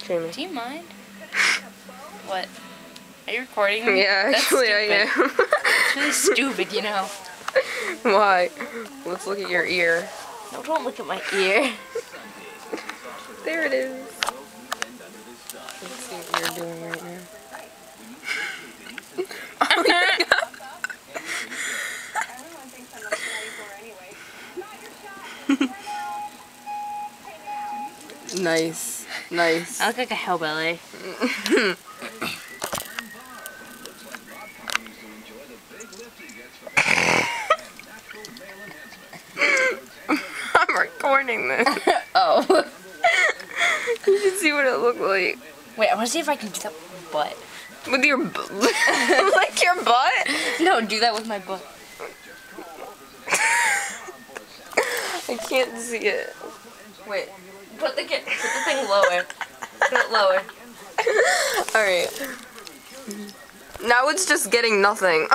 Jamie. Do you mind? What? Are you recording me? Yeah, That's actually I stupid. am. It's really stupid, you know. Why? Let's look at your ear. No, don't look at my ear. There it is. Let's see what you're doing right now. Nice. Nice. I look like a hillbilly. I'm recording this. Oh. You should see what it looked like. Wait, I want to see if I can do that with my butt. With your like your butt? No, do that with my butt. I can't see it. Wait, put the thing lower. Put it lower. Alright. Now it's just getting nothing.